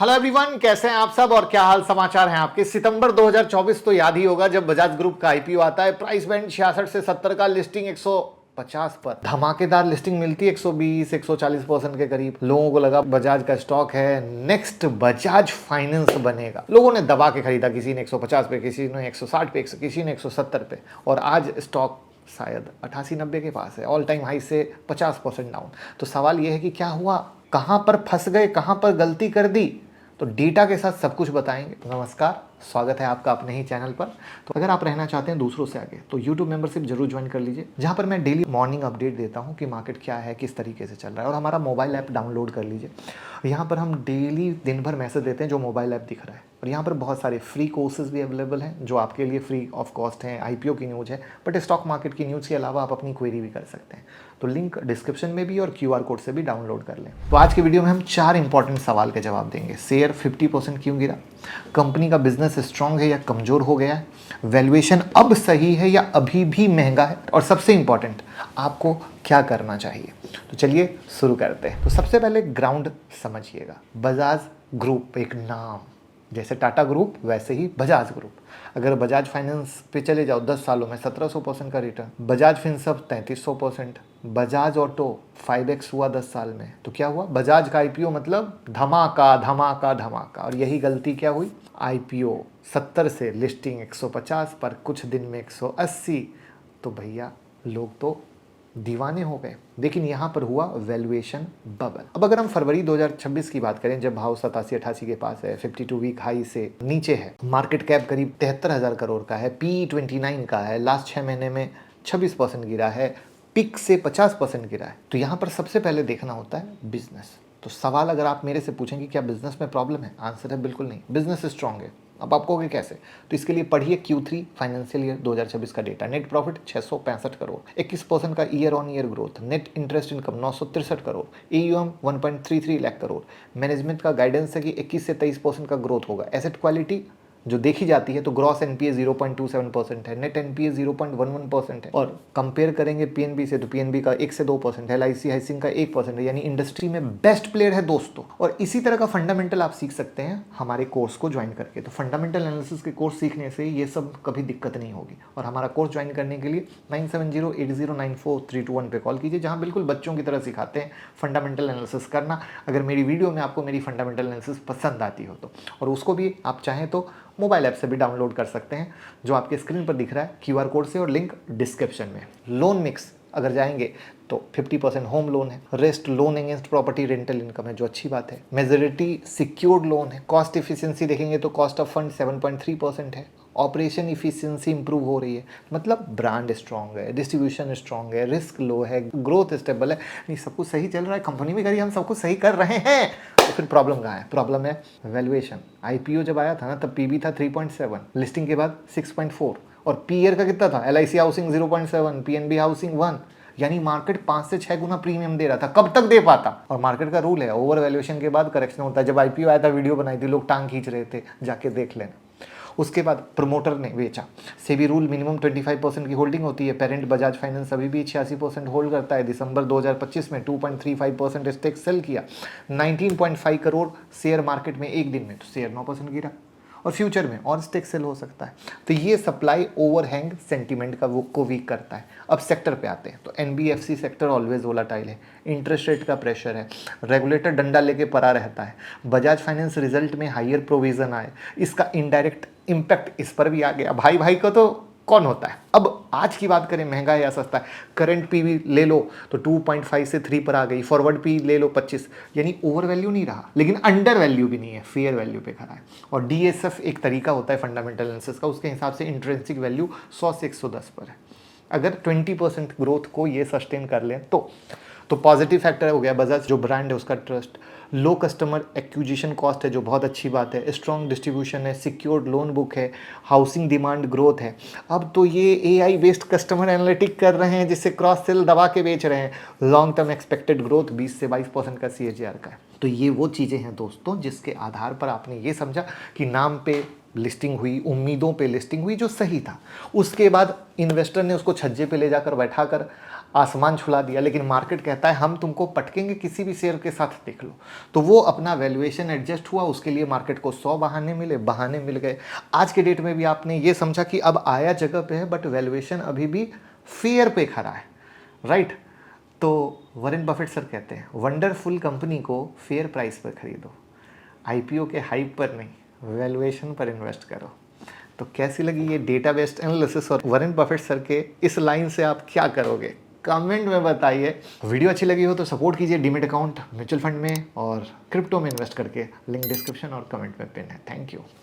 Hello everyone, कैसे हैं आप सब और क्या हाल समाचार हैं आपके। सितंबर 2024 तो याद ही होगा जब बजाज ग्रुप का आईपीओ आता है। प्राइस बैंड 66 से 70 का, लिस्टिंग 150 पर धमाकेदार लिस्टिंग मिलती है 120-140% के करीब। लोगों को लगा बजाज का स्टॉक है, नेक्स्ट बजाज फाइनेंस बनेगा। लोगों ने दबा के खरीदा, किसी ने 150 पे, किसी ने 160 पे, किसी ने 170 पे, और आज स्टॉक शायद 88-90 के पास है, ऑल टाइम हाई से 50% डाउन। तो सवाल यह है कि क्या हुआ, कहां पर फंस गए, कहां पर गलती कर दी। तो डेटा के साथ सब कुछ बताएंगे। नमस्कार, स्वागत है आपका अपने ही चैनल पर। तो अगर आप रहना चाहते हैं दूसरों से आगे तो YouTube मेंबरशिप जरूर ज्वाइन कर लीजिए, जहां पर मैं डेली मॉर्निंग अपडेट देता हूं कि मार्केट क्या है, किस तरीके से चल रहा है। और हमारा मोबाइल ऐप डाउनलोड कर लीजिए, यहाँ पर हम डेली दिन भर मैसेज देते हैं जो मोबाइल ऐप दिख रहा है। और यहाँ पर बहुत सारे फ्री कोर्सेज भी अवेलेबल हैं जो आपके लिए फ्री ऑफ कॉस्ट हैं। आईपीओ की न्यूज़ है, बट स्टॉक मार्केट की न्यूज़ के अलावा आप अपनी क्वेरी भी कर सकते हैं। तो लिंक डिस्क्रिप्शन में भी और QR कोड से भी डाउनलोड कर लें। तो आज की वीडियो में हम 4 इंपॉर्टेंट सवाल के जवाब देंगे। शेयर 50% क्यों गिरा, कंपनी का बिजनेस स्ट्रांग है या कमजोर हो गया है, वैल्यूएशन अब सही है या अभी भी महंगा है, और सबसे इंपॉर्टेंट आपको क्या करना चाहिए। तो चलिए शुरू करते हैं। तो सबसे पहले ग्राउंड समझिएगा। बजाज ग्रुप एक नाम, जैसे टाटा ग्रुप वैसे ही बजाज ग्रुप। अगर बजाज फाइनेंस पे चले जाओ 10 सालों में 1700% का return, Bajaj Finserv 3300%, Bajaj auto 5x हुआ 10 साल में। तो क्या हुआ, बजाज का आईपीओ मतलब धमाका धमाका धमाका। और यही गलती क्या हुई, आईपीओ 70 से लिस्टिंग 150 पर, कुछ दिन में 180। तो भैया लोग तो दीवाने हो गए। लेकिन यहाँ पर हुआ वैल्यूएशन बबल। अब अगर हम फरवरी 2026 की बात करें, जब भाव 87-88 के पास है, 52 वीक हाई से नीचे है, मार्केट कैप करीब 73,000 करोड़ का है, पी 29 का है, लास्ट 6 महीने में 26% गिरा है, पिक से 50% गिरा है। तो यहाँ पर सबसे पहले देखना होता है बिजनेस। तो सवाल अगर आप मेरे से पूछेंगे क्या बिजनेस में प्रॉब्लम है, आंसर है बिल्कुल नहीं, बिजनेस स्ट्रांग है। अब आप कहोगे कैसे, तो इसके लिए पढ़िए Q3 फाइनेंशियल ईयर 2026 का डेटा। नेट प्रॉफिट 665 करोड़, 21% का year on year growth, net interest income 963 crore, AUM 1.33 lakh crore. Management का गाइडेंस है कि 21 से 23% का ग्रोथ होगा। एसेट क्वालिटी जो देखी जाती है तो ग्रॉस NPA 0.27% है, नेट NPA 0.11% है। और कंपेयर करेंगे PNB से तो PNB का 1 से 2% है, LIC हाइसिंग का 1% है, यानी इंडस्ट्री में बेस्ट प्लेयर है दोस्तों। और इसी तरह का फंडामेंटल आप सीख सकते हैं हमारे कोर्स को ज्वाइन करके। तो फंडामेंटल एनालिसिस के कोर्स सीखने से ये सब कभी दिक्कत नहीं होगी। और हमारा कोर्स ज्वाइन करने के लिए 9708094321 पे कॉल कीजिए, जहाँ बिल्कुल बच्चों की तरह सिखाते हैं फंडामेंटल एनालिसिस करना। अगर मेरी वीडियो में आपको मेरी फंडामेंटल एनालिसिस पसंद आती हो तो, और उसको भी आप चाहें तो मोबाइल ऐप से भी डाउनलोड कर सकते हैं, जो आपके स्क्रीन पर दिख रहा है QR कोड से, और लिंक डिस्क्रिप्शन में। लोन मिक्स अगर जाएंगे तो 50% होम लोन है, rest loan against property rental income है, जो अच्छी बात है। मेजॉरिटी सिक्योर्ड लोन है। कॉस्ट इफिशिएंसी देखेंगे तो कॉस्ट ऑफ फंड 7.3% है। ऑपरेशन इफिशिएंसी इंप्रूव हो रही है, मतलब ब्रांड स्ट्रांग है, डिस्ट्रीब्यूशन स्ट्रांग है, रिस्क लो है, ग्रोथ स्टेबल है। नहीं, सब कुछ सही चल रहा है, कंपनी में करिए, हम सब कुछ सही कर रहे हैं। तो फिर प्रॉब्लम कहाँ है, प्रॉब्लम है वैल्यूएशन। आईपीओ जब आया था ना तब पीबी था 3.7, लिस्टिंग के बाद 6.4, और पी ईयर का कितना था, LIC हाउसिंग 0.7, PNB हाउसिंग 1, यानी मार्केट 5 से 6 गुना प्रीमियम दे रहा था। कब तक दे पाता। और मार्केट का रूल है ओवर वैल्यूएशन के बाद करेक्शन होता है। जब आईपीओ आया था वीडियो बनाई थी, लोग टांग खींच रहे थे, जाके देख लेना। उसके बाद प्रमोटर ने बेचा। सेबी रूल मिनिमम 25% की होल्डिंग होती है। पेरेंट बजाज फाइनेंस अभी भी 86% होल्ड करता है। दिसंबर 2025 में 2.35% स्टेक सेल किया, 19.5 करोड़ शेयर मार्केट में एक दिन में, तो शेयर 9% गिरा। और फ्यूचर में और स्टेक सेल हो सकता है। तो ये सप्लाई ओवरहैंग सेंटीमेंट का को वीक करता है। अब सेक्टर पे आते हैं तो NBFC सेक्टर ऑलवेज वोलाटाइल है, इंटरेस्ट रेट का प्रेशर है, रेगुलेटर डंडा लेके पड़ा रहता है। बजाज फाइनेंस रिजल्ट में हायर प्रोविजन आए, इसका इनडायरेक्ट इम्पैक्ट इस पर भी आ गया। भाई भाई को तो कौन होता है। अब आज की बात करें, महंगा है या सस्ता है, करंट पीवी ले लो तो 2.5 से 3 पर आ गई, फॉरवर्ड पी ले लो 25, यानी ओवर वैल्यू नहीं रहा, लेकिन अंडर वैल्यू भी नहीं है, फेयर वैल्यू पे खड़ा है। और DSF एक तरीका होता है फंडामेंटल एनालिसिस का, उसके हिसाब से इंट्रिंसिक वैल्यू 100 से 110 पर है। अगर 20% ग्रोथ को ये सस्टेन कर लें तो पॉजिटिव फैक्टर हो गया। बजाज जो ब्रांड है उसका ट्रस्ट, लो कस्टमर एक्विजिशन कॉस्ट है, जो बहुत अच्छी बात है, स्ट्रॉन्ग डिस्ट्रीब्यूशन है, सिक्योर्ड लोन बुक है, हाउसिंग डिमांड ग्रोथ है। अब तो ये AI बेस्ड कस्टमर एनालिटिक कर रहे हैं, जिससे क्रॉस सेल दबा के बेच रहे हैं। लॉन्ग टर्म एक्सपेक्टेड ग्रोथ 20 से 22% का CAGR का है। तो ये वो चीज़ें हैं दोस्तों, जिसके आधार पर आपने ये समझा कि नाम पे लिस्टिंग हुई, उम्मीदों पे लिस्टिंग हुई, जो सही था। उसके बाद इन्वेस्टर ने उसको छज्जे पे ले जाकर बैठाकर आसमान छुला दिया, लेकिन मार्केट कहता है हम तुमको पटकेंगे किसी भी शेयर के साथ, देख लो। तो वो अपना वैल्यूएशन एडजस्ट हुआ, उसके लिए मार्केट को 100 बहाने मिल गए। आज के डेट में भी आपने ये समझा कि अब आया जगह पे है, बट वैल्यूएशन अभी भी फेयर पे खड़ा है, राइट। तो वॉरेन बफेट सर कहते हैं वंडरफुल कंपनी को फेयर प्राइस पर खरीदो, आईपीओ के हाइप पर नहीं, वैल्यूएशन पर इन्वेस्ट करो। तो कैसी लगी ये डेटा बेस्ड एनालिसिस और वॉरेन बफेट सर के इस लाइन से आप क्या करोगे, कमेंट में बताइए। वीडियो अच्छी लगी हो तो सपोर्ट कीजिए डीमेट अकाउंट म्यूचुअल फंड में और क्रिप्टो में इन्वेस्ट करके, लिंक डिस्क्रिप्शन और कमेंट में पिन है। Thank you.